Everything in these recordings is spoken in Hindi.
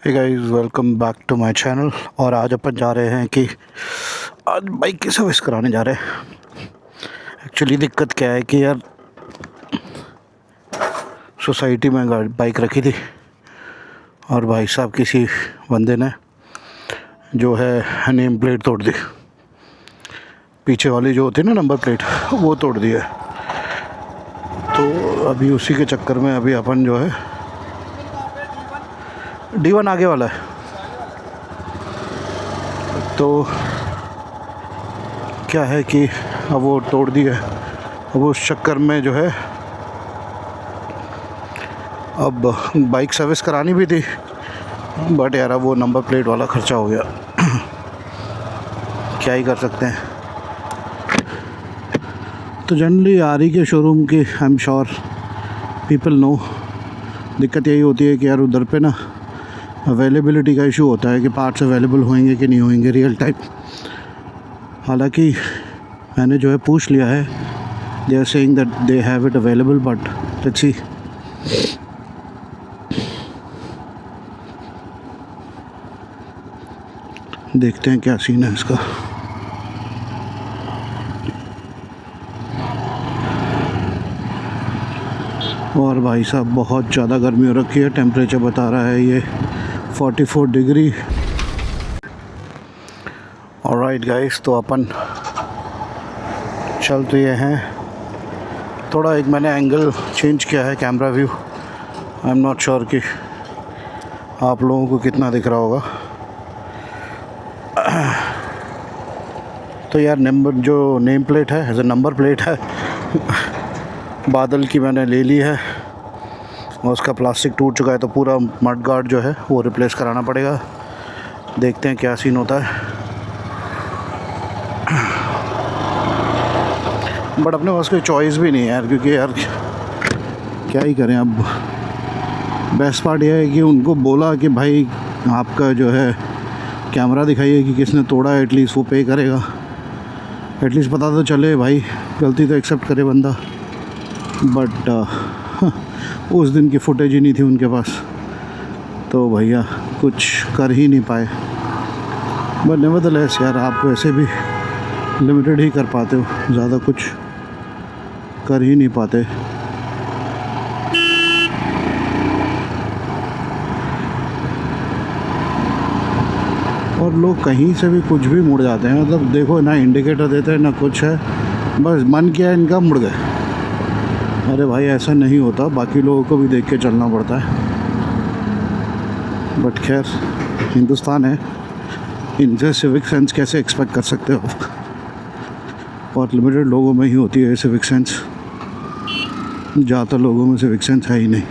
Hey guys, welcome back to my channel. और आज अपन जा रहे हैं कि आज बाइक की सर्विस कराने जा रहे हैं। एक्चुअली दिक्कत क्या है कि यार सोसाइटी में बाइक रखी थी और भाई साहब किसी बंदे ने जो है नेम प्लेट तोड़ दी। पीछे वाली जो होती है ना नंबर प्लेट, वो तोड़ दी है। तो अभी उसी के चक्कर में अभी अपन जो है D1 आगे वाला है। तो क्या है कि अब वो तोड़ दी है। अब उस चक्कर में जो है अब बाइक सर्विस करानी भी थी, बट यार अब वो नंबर प्लेट वाला ख़र्चा हो गया। क्या ही कर सकते हैं। तो जनरली आरी के शोरूम की I am sure people know. दिक्कत यही होती है कि यार उधर पे ना अवेलेबिलिटी का इशू होता है कि पार्ट्स अवेलेबल होंगे कि नहीं होंगे रियल टाइम। हालांकि मैंने जो है पूछ लिया है, they are saying that they have it available, but let's see. देखते हैं क्या सीन है इसका। और भाई साहब बहुत ज़्यादा गर्मी हो रखी है। टेम्परेचर बता रहा है ये 44 डिग्री। ऑलराइट गाइस, तो अपन चल तो ये हैं। थोड़ा एक मैंने एंगल चेंज किया है camera view. I am not sure कि आप लोगों को कितना दिख रहा होगा। तो यार जो नेम प्लेट है एज ए नंबर प्लेट है बादल की मैंने ले ली है और उसका प्लास्टिक टूट चुका है, तो पूरा मड गार्ड जो है वो रिप्लेस कराना पड़ेगा। देखते हैं क्या सीन होता है। बट अपने पास कोई चॉइस भी नहीं है यार, क्योंकि यार क्या ही करें। अब बेस्ट पार्ट यह है कि उनको बोला कि भाई आपका जो है कैमरा दिखाइए कि किसने तोड़ा है, एटलीस्ट वो पे करेगा। एटलीस्ट पता तो चले भाई, गलती तो एक्सेप्ट करे बंदा। बट उस दिन की फुटेज ही नहीं थी उनके पास, तो भैया कुछ कर ही नहीं पाए। बट नेवरदलेस यार, आप वैसे भी लिमिटेड ही कर पाते हो, ज़्यादा कुछ कर ही नहीं पाते। और लोग कहीं से भी कुछ भी मुड़ जाते हैं। मतलब देखो ना, इंडिकेटर देते हैं ना कुछ है, बस मन किया इनका मुड़ गए। अरे भाई ऐसा नहीं होता, बाकी लोगों को भी देख के चलना पड़ता है। बट खैर हिंदुस्तान है, इनसे सिविक सेंस कैसे एक्सपेक्ट कर सकते हो। और लिमिटेड लोगों में ही होती है सिविक सेंस, ज़्यादातर लोगों में सिविक सेंस है ही नहीं।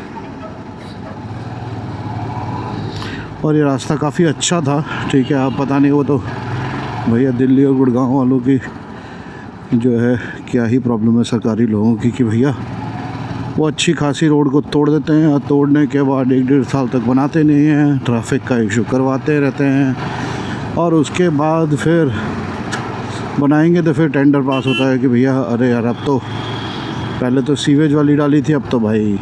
और ये रास्ता काफ़ी अच्छा था, ठीक है। आप पता नहीं, वो तो भैया दिल्ली और गुड़गांव वालों की जो है क्या ही प्रॉब्लम है सरकारी लोगों की, कि भैया वो अच्छी खासी रोड को तोड़ देते हैं और तोड़ने के बाद 1-1.5 साल तक बनाते नहीं हैं, ट्रैफिक का इशू करवाते रहते हैं। और उसके बाद फिर बनाएंगे तो फिर टेंडर पास होता है कि भैया अरे यार अब तो पहले तो सीवेज वाली डाली थी, अब तो भाई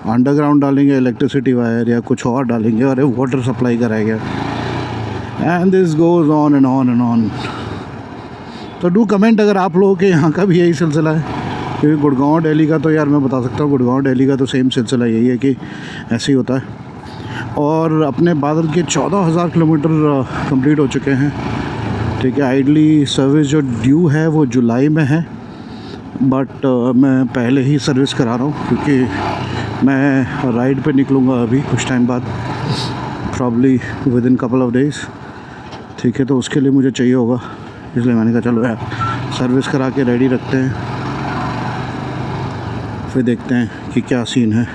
अंडरग्राउंड डालेंगे, इलेक्ट्रिसिटी वायर या कुछ और डालेंगे, अरे वाटर सप्लाई कराएंगे। And this goes on and on and on. तो डू कमेंट अगर आप लोगों के यहाँ का भी यही सिलसिला है, क्योंकि गुड़गांव दिल्ली का तो यार मैं बता सकता हूँ, गुड़गांव दिल्ली का तो सेम सिलसिला यही है कि ऐसे ही होता है। और अपने बादल के 14,000 किलोमीटर कंप्लीट हो चुके हैं, ठीक है। आइडली सर्विस जो ड्यू है वो जुलाई में है, बट मैं पहले ही सर्विस करा रहा हूँ क्योंकि मैं राइड पे निकलूँगा अभी कुछ टाइम बाद, probably with in couple of days, ठीक है। तो उसके लिए मुझे चाहिए होगा, इसलिए मैंने कहा चलो यार सर्विस करा के रेडी रखते हैं, फिर देखते हैं कि क्या सीन है।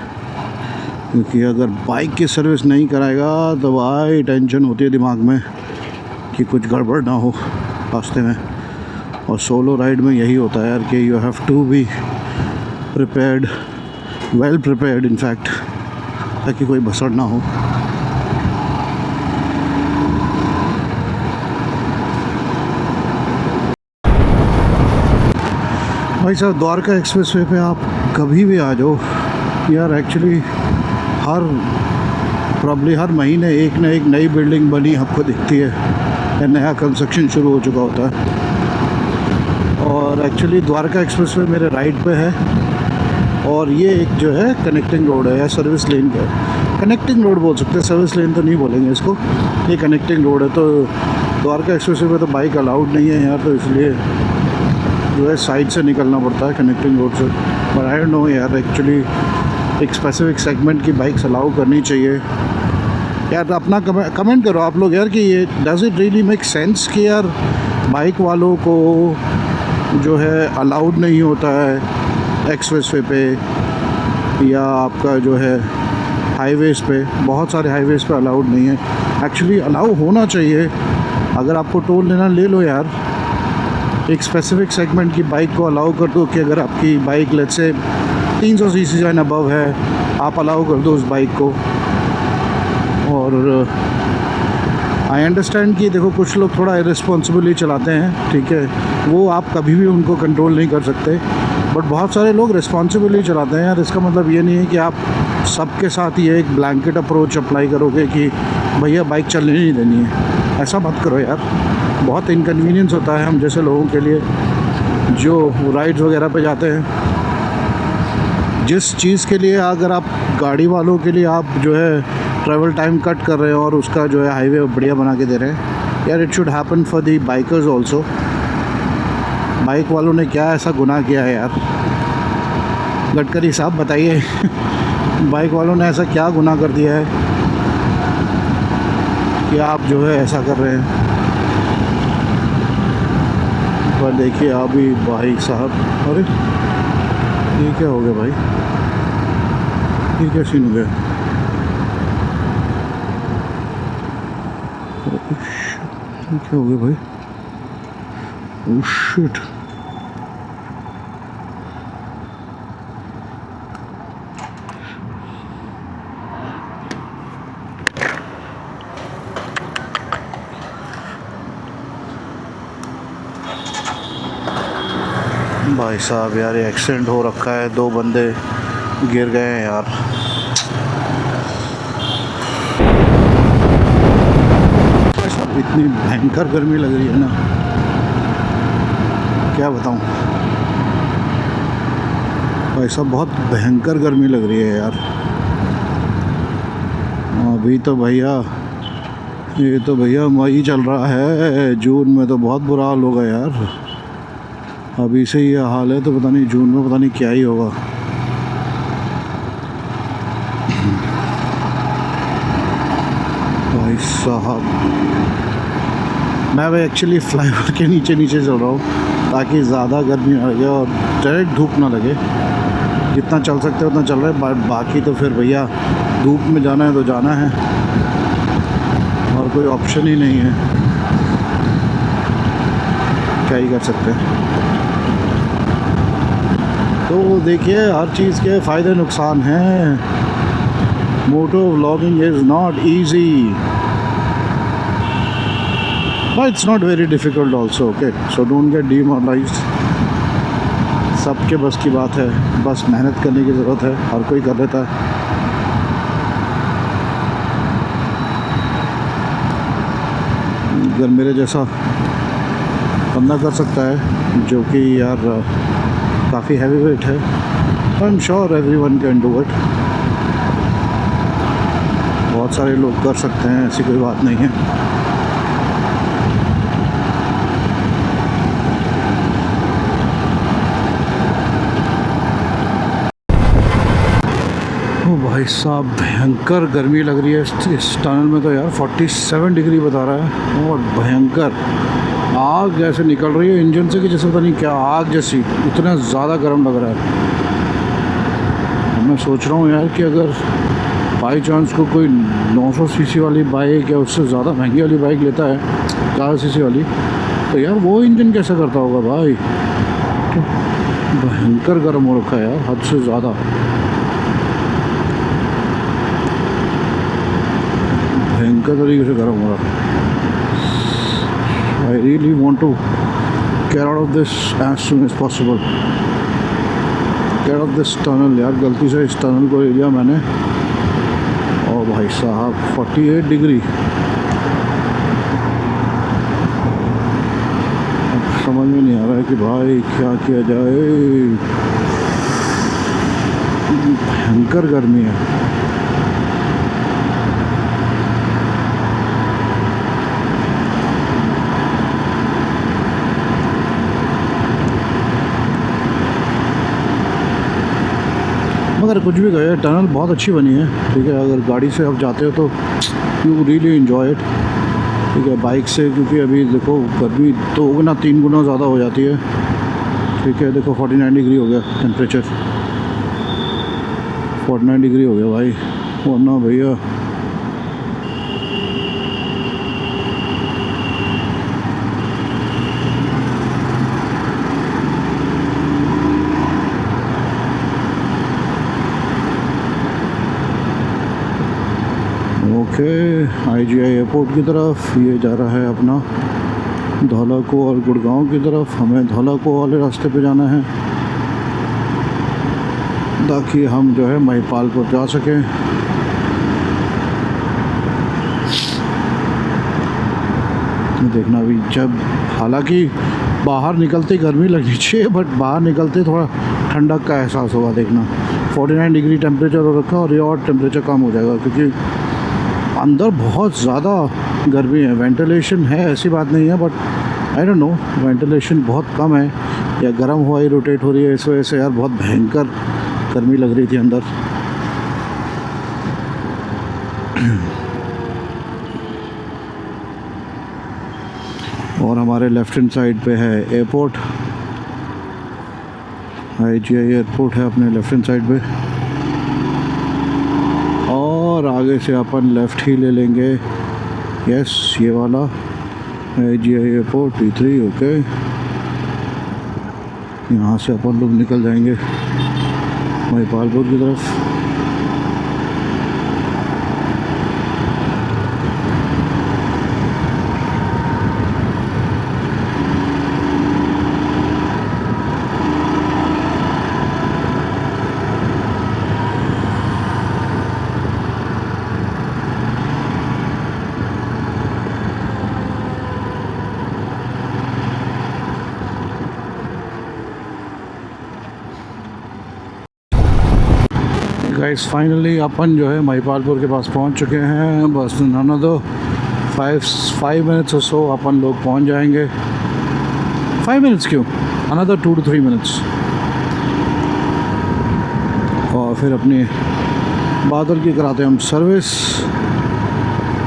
क्योंकि अगर बाइक की सर्विस नहीं कराएगा तो भाई टेंशन होती है दिमाग में कि कुछ गड़बड़ ना हो रास्ते में। और सोलो राइड में यही होता है यार कि you have to be prepared, well prepared in fact, ताकि कोई भसड़ ना हो। भाई साहब द्वारका एक्सप्रेसवे पे आप कभी भी आ जाओ यार, एक्चुअली हर प्रॉब्ली हर महीने एक न एक नई बिल्डिंग बनी आपको दिखती है या नया कंस्ट्रक्शन शुरू हो चुका होता है। और एक्चुअली द्वारका एक्सप्रेसवे मेरे राइट पे है और ये एक जो है कनेक्टिंग रोड है या सर्विस लेन का, कनेक्टिंग रोड बोल सकते हैं, सर्विस लेन तो नहीं बोलेंगे इसको, ये कनेक्टिंग रोड है। तो द्वारका एक्सप्रेसवे पे तो बाइक अलाउड नहीं है यार, तो इसलिए जो है साइड से निकलना पड़ता है कनेक्टिंग रोड से। बट आई डोंट नो यार, एक्चुअली एक स्पेसिफिक सेगमेंट की बाइक्स अलाउ करनी चाहिए यार। अपना कमेंट करो आप लोग यार कि ये does it really make sense कि यार बाइक वालों को जो है अलाउड नहीं होता है एक्सप्रेसवे पे या आपका जो है हाईवेज़ पे, बहुत सारे हाईवेज़ पे अलाउड नहीं है। एक्चुअली अलाउ होना चाहिए, अगर आपको टोल लेना ले लो यार, एक स्पेसिफिक सेगमेंट की बाइक को अलाउ कर दो कि अगर आपकी bike let's say 300 CC and above है, आप अलाउ कर दो उस बाइक को। और आई अंडरस्टैंड कि देखो कुछ लोग थोड़ा इर्रेस्पॉन्सिबली चलाते हैं, ठीक है, वो आप कभी भी उनको कंट्रोल नहीं कर सकते, बट बहुत सारे लोग रिस्पॉन्सिबली चलाते हैं यार। इसका मतलब ये नहीं है कि आप सबके साथ ये एक ब्लैंकेट अप्रोच अप्लाई करोगे कि भैया बाइक चलने नहीं देनी है, ऐसा मत करो यार। बहुत इनकन्वीनियंस होता है हम जैसे लोगों के लिए जो राइड्स वगैरह पे जाते हैं। जिस चीज़ के लिए अगर आप गाड़ी वालों के लिए आप जो है ट्रैवल टाइम कट कर रहे हो और उसका जो है हाईवे बढ़िया बना के दे रहे हैं यार, it should happen for the bikers also. Bike वालों ने क्या ऐसा गुनाह किया है यार, गडकरी साहब बताइए बाइक वालों ने ऐसा क्या गुनाह कर दिया है कि आप जो है ऐसा कर रहे हैं। पर देखिए अभी भाई साहब, अरे ये क्या हो गया भाई, ये क्या सीन हो गया? ये क्या हो गया भाई? ओह शिट, भाई साहब यार ये एक्सीडेंट हो रखा है, 2 बंदे गिर गए हैं यार। इतनी भयंकर गर्मी लग रही है ना, क्या बताऊं भाई साहब, बहुत भयंकर गर्मी लग रही है यार। अभी तो भैया ये तो भैया मई चल रहा है, जून में तो बहुत बुरा हाल होगा यार। अभी से ये हाल है तो पता नहीं जून में पता नहीं क्या ही होगा। भाई साहब मैं भाई एक्चुअली फ्लाईओवर के नीचे नीचे चल रहा हूँ ताकि ज़्यादा गर्मी ना लगे और डायरेक्ट धूप ना लगे। जितना चल सकते हैं उतना चल रहा है, बाकी तो फिर भैया धूप में जाना है तो जाना है और कोई ऑप्शन ही नहीं है, क्या ही कर सकते हैं। तो देखिए हर चीज़ के फ़ायदे नुकसान हैं। Moto vlogging is not easy but it's not very difficult also, okay, so don't get demoralised. सबके बस की बात है, बस मेहनत करने की ज़रूरत है, हर कोई कर लेता है। अगर मेरे जैसा बंदा कर सकता है जो कि यार काफ़ी हैवी वेट है, I am sure everyone can do it. बहुत सारे लोग कर सकते हैं, ऐसी कोई बात नहीं है। ओ भाई साहब भयंकर गर्मी लग रही है इस टनल में तो यार, 47 डिग्री बता रहा है और भयंकर आग जैसे निकल रही है इंजन से कि जैसे पता नहीं क्या आग जैसी, इतना ज़्यादा गर्म लग रहा है। मैं सोच रहा हूँ यार कि अगर बाई चांस को कोई 900 सीसी वाली बाइक या उससे ज़्यादा महंगी वाली बाइक लेता है, 1000 सीसी वाली, तो यार वो इंजन कैसा करता होगा भाई। तो भयंकर गर्म हो रखा है यार, हद से ज़्यादा भयंकर तरीके से गर्म हो रहा है। I really want to get out of this as soon as possible. Get out of this tunnel यार, गलती से इस टनल को ले लिया मैंने और भाई भाई साहब 48 डिग्री। समझ में नहीं आ रहा है कि भाई क्या किया जाए, भयंकर गर्मी है। मगर कुछ भी कहे, टनल बहुत अच्छी बनी है, ठीक है। अगर गाड़ी से आप जाते हो तो यू रियली इन्जॉय इट, ठीक है। बाइक से क्योंकि अभी देखो गर्मी 2 गुना 3 गुना ज़्यादा हो जाती है, ठीक है। देखो 49 डिग्री हो गया टेम्परेचर, 49 डिग्री हो गया भाई, वरना भैया ओके। IGI एयरपोर्ट की तरफ ये जा रहा है अपना धौलाको और गुड़गांव की तरफ। हमें धौलाको वाले रास्ते पे जाना है ताकि हम जो है महिपालपुर जा सकें। देखना भी, जब हालांकि बाहर निकलते गर्मी लगनी चाहिए, बट बाहर निकलते थोड़ा ठंडक का एहसास होगा। देखना 49 डिग्री टेम्परेचर हो रखा है और ये और टेम्परेचर कम हो जाएगा क्योंकि अंदर बहुत ज़्यादा गर्मी है। वेंटिलेशन है, ऐसी बात नहीं है, but I don't know, ventilation बहुत कम है या गर्म हवा ही रोटेट हो रही है, इस वजह से यार बहुत भयंकर गर्मी लग रही थी अंदर। और हमारे लेफ्ट हैंड साइड पे है एयरपोर्ट, IGI एयरपोर्ट है अपने लेफ्ट हैंड साइड पे। और आगे से अपन लेफ़्ट ही ले लेंगे, यस ये वाला IGI एयरपोर्ट T3, ओके। यहाँ से अपन लोग निकल जाएंगे महिपालपुर की तरफ। गाइस फाइनली अपन जो है महिपालपुर के पास पहुंच चुके हैं। बस अनदर 5 मिनट्स और सो अपन लोग पहुंच जाएंगे। 5 मिनट्स क्यों, अनदर 2 to 3 मिनट्स। और फिर अपने बादल की कराते हम सर्विस।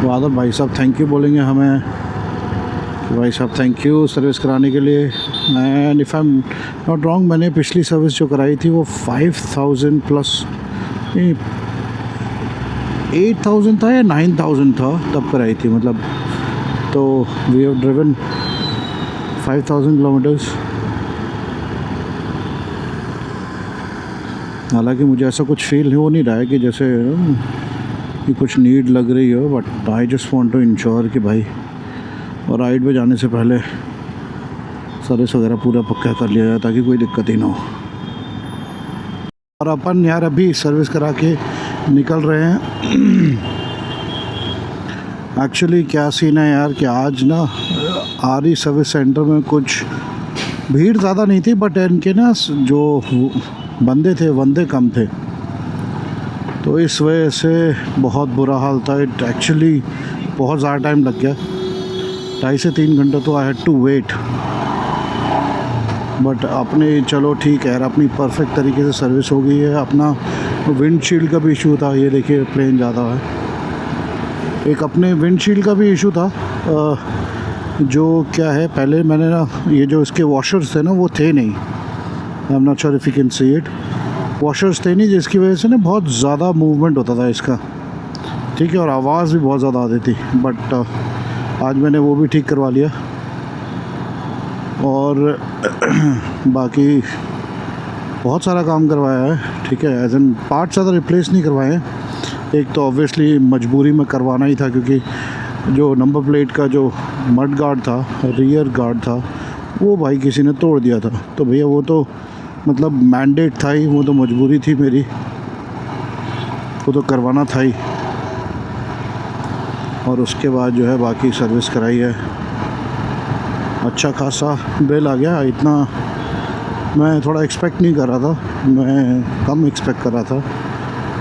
बादल भाई साहब थैंक यू बोलेंगे हमें, भाई साहब थैंक यू सर्विस कराने के लिए। And if I am not wrong, मैंने पिछली सर्विस जो कराई थी वो 5000 प्लस 8000 था या 9000 था तब कराई थी, मतलब। तो वी हैव ड्रिवन 5000 किलोमीटर्स। हालांकि मुझे ऐसा कुछ फील हो नहीं रहा है कि जैसे कि कुछ नीड लग रही हो, but I just want to ensure कि भाई और राइड पे जाने से पहले सर्विस वगैरह पूरा पक्का कर लिया जाए ताकि कोई दिक्कत ही ना हो। और अपन यार अभी सर्विस करा के निकल रहे हैं। एक्चुअली क्या सीन है यार कि आज ना RE सर्विस सेंटर में कुछ भीड़ ज़्यादा नहीं थी, बट इनके ना जो बंदे थे बंदे कम थे, तो इस वजह से बहुत बुरा हाल था। इट एक्चुअली बहुत ज़्यादा टाइम लग गया, 2.5 से 3 घंटा तो I had to wait. But अपने चलो ठीक है यार, अपनी परफेक्ट तरीके से सर्विस हो गई है। अपना विंडशील्ड का भी इशू था, ये देखिए प्लेन ज़्यादा है। एक अपने विंडशील्ड का भी इशू था, जो क्या है, पहले मैंने ना ये जो इसके वॉशर्स थे ना वो थे नहीं। I am not sure if you can see it, washers थे नहीं, जिसकी वजह से ना बहुत ज़्यादा मूवमेंट होता था इसका, ठीक है। और आवाज़ भी बहुत ज़्यादा आती थी, बट आज मैंने वो भी ठीक करवा लिया। और बाकी बहुत सारा काम करवाया है, ठीक है। एज एन पार्ट ज़्यादा रिप्लेस नहीं करवाए हैं। एक तो ऑब्वियसली मजबूरी में करवाना ही था क्योंकि जो नंबर प्लेट का जो मड गार्ड था, रियर गार्ड था, वो भाई किसी ने तोड़ दिया था। तो भैया वो तो मतलब मैंडेट था ही, वो तो मजबूरी थी मेरी, वो तो करवाना था ही। और उसके बाद जो है बाकी सर्विस कराई है। अच्छा खासा बिल आ गया, इतना मैं थोड़ा एक्सपेक्ट नहीं कर रहा था, मैं कम एक्सपेक्ट कर रहा था,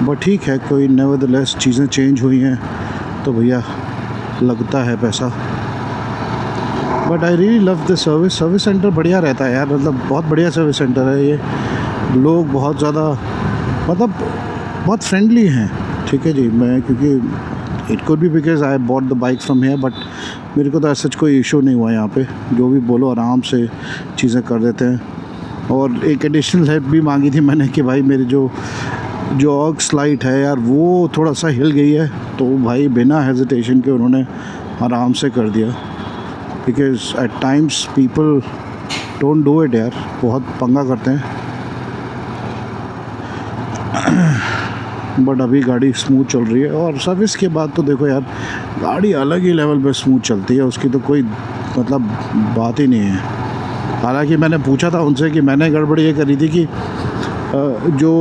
बट ठीक है, कोई नेवरदलेस चीज़ें चेंज हुई हैं तो भैया लगता है पैसा। But I really love the service centre बढ़िया रहता है यार, मतलब बहुत बढ़िया सर्विस सेंटर है ये। लोग बहुत ज़्यादा मतलब बहुत फ्रेंडली हैं, ठीक है जी। मैं क्योंकि it could be because I bought the bike from here, but मेरे को तो ऐसा कोई इशू नहीं हुआ यहाँ पे, जो भी बोलो आराम से चीज़ें कर देते हैं। और एक एडिशनल हेल्प भी मांगी थी मैंने कि भाई मेरी जो ऑक्स लाइट है यार वो थोड़ा सा हिल गई है, तो भाई बिना हेजिटेशन के उन्होंने आराम से कर दिया। Because at times people don't do it यार, बहुत पंगा करते हैं। बट अभी गाड़ी स्मूथ चल रही है, और सर्विस के बाद तो देखो यार गाड़ी अलग ही लेवल पे स्मूथ चलती है, उसकी तो कोई मतलब बात ही नहीं है। हालांकि मैंने पूछा था उनसे कि मैंने गड़बड़ ये करी थी कि जो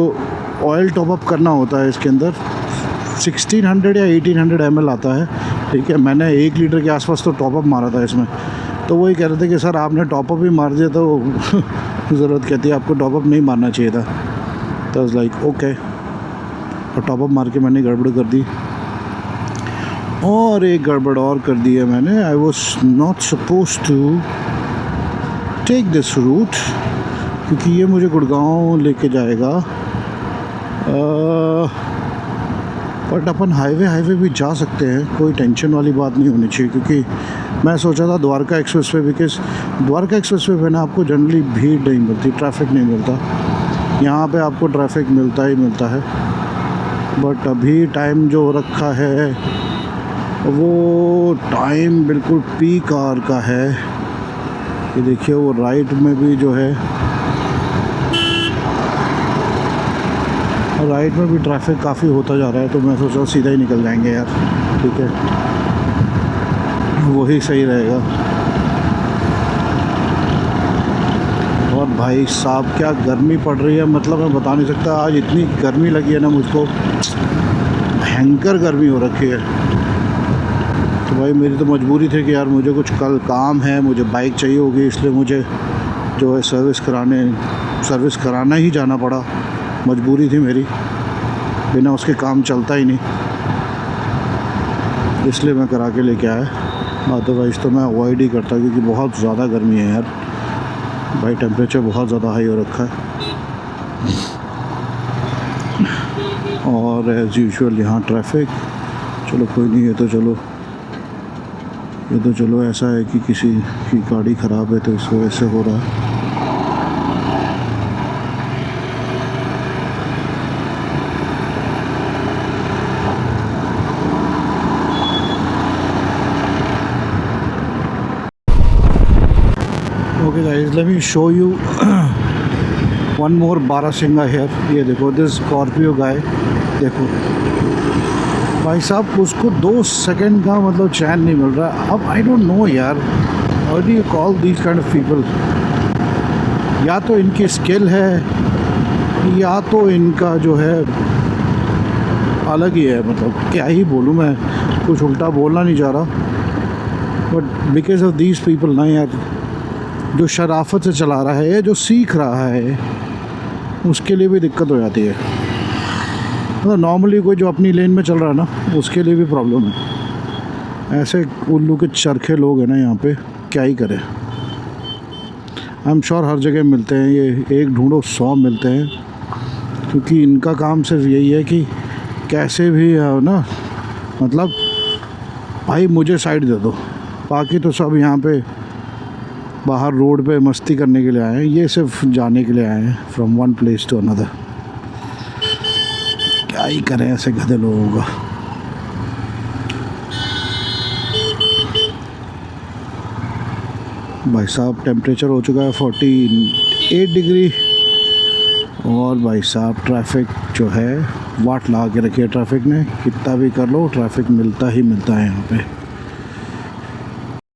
ऑयल टॉपअप करना होता है इसके अंदर 1600 या 1800 ml आता है, ठीक है। मैंने 1 लीटर के आसपास तो टॉपअप मारा था इसमें, तो वही कह रहे थे कि सर आपने टॉपअप ही मार दिया, तो ज़रूरत कहती है आपको टॉपअप नहीं मारना चाहिए था। तो लाइक ओके, और टॉपअप मार के मैंने गड़बड़ कर दी। और एक गड़बड़ और कर दी है मैंने, I was not suppose to take this route, क्योंकि ये मुझे गुड़गांव लेके जाएगा। बट अपन हाईवे भी जा सकते हैं, कोई टेंशन वाली बात नहीं होनी चाहिए। क्योंकि मैं सोचा था Dwarka express way, because Dwarka express way पे ना आपको जनरली भीड़ नहीं मिलती, ट्रैफिक नहीं मिलता। यहाँ पे आपको ट्रैफिक मिलता ही मिलता है। बट अभी टाइम जो रखा है वो टाइम बिल्कुल पीक आवर का है। ये देखिए वो राइट में भी जो है, राइट में भी ट्रैफिक काफ़ी होता जा रहा है, तो मैं सोचा सीधा ही निकल जाएंगे यार, ठीक है, वही सही रहेगा। और भाई साहब क्या गर्मी पड़ रही है, मतलब मैं बता नहीं सकता। आज इतनी गर्मी लगी है ना मुझको, भयंकर गर्मी हो रखी है। तो भाई मेरी तो मजबूरी थी कि यार मुझे कुछ कल काम है, मुझे बाइक चाहिए होगी, इसलिए मुझे जो है सर्विस कराना ही जाना पड़ा। मजबूरी थी मेरी, बिना उसके काम चलता ही नहीं, इसलिए मैं करा के लेके आया। अदरवाइज़ तो मैं अवॉइड ही करता, क्योंकि बहुत ज़्यादा गर्मी है यार भाई, टेम्परेचर बहुत ज़्यादा हाई हो रखा है। और एज़ यूजुअल यहाँ ट्रैफिक, चलो कोई नहीं, ये तो चलो ऐसा है कि किसी की गाड़ी ख़राब है तो इस वजह से हो रहा है। Okay guys, let me show you one more barasingha here। ये देखो दिस स्कॉर्पियो गाय, देखो भाई साहब उसको 2 सेकंड का मतलब चैन नहीं मिल रहा। अब आई डोंट नो यार, how do you call these kind of people. या तो इनकी स्किल है या तो इनका जो है अलग ही है, मतलब क्या ही बोलूँ मैं, कुछ उल्टा बोलना नहीं चाह रहा। But because of these people ना यार, जो शराफत से चला रहा है, जो सीख रहा है, उसके लिए भी दिक्कत हो जाती है। मतलब नॉर्मली कोई जो अपनी लेन में चल रहा है ना, उसके लिए भी प्रॉब्लम है। ऐसे उल्लू के चरखे लोग हैं ना यहाँ पे, क्या ही करें। आई एम श्योर हर जगह मिलते हैं ये, एक ढूंढो 100 मिलते हैं, क्योंकि इनका काम सिर्फ यही है कि कैसे भी ना, मतलब भाई मुझे साइड दे दो। बाकी तो सब यहाँ पे बाहर रोड पे मस्ती करने के लिए आए हैं, ये सिर्फ जाने के लिए आए हैं from one place to another. क्या ही करें ऐसे गधे लोगों का। भाई साहब टेम्परेचर हो चुका है 48 डिग्री, और भाई साहब ट्रैफिक जो है वाट लगा के रखी है ट्रैफिक ने, कितना भी कर लो ट्रैफिक मिलता ही मिलता है यहाँ पे।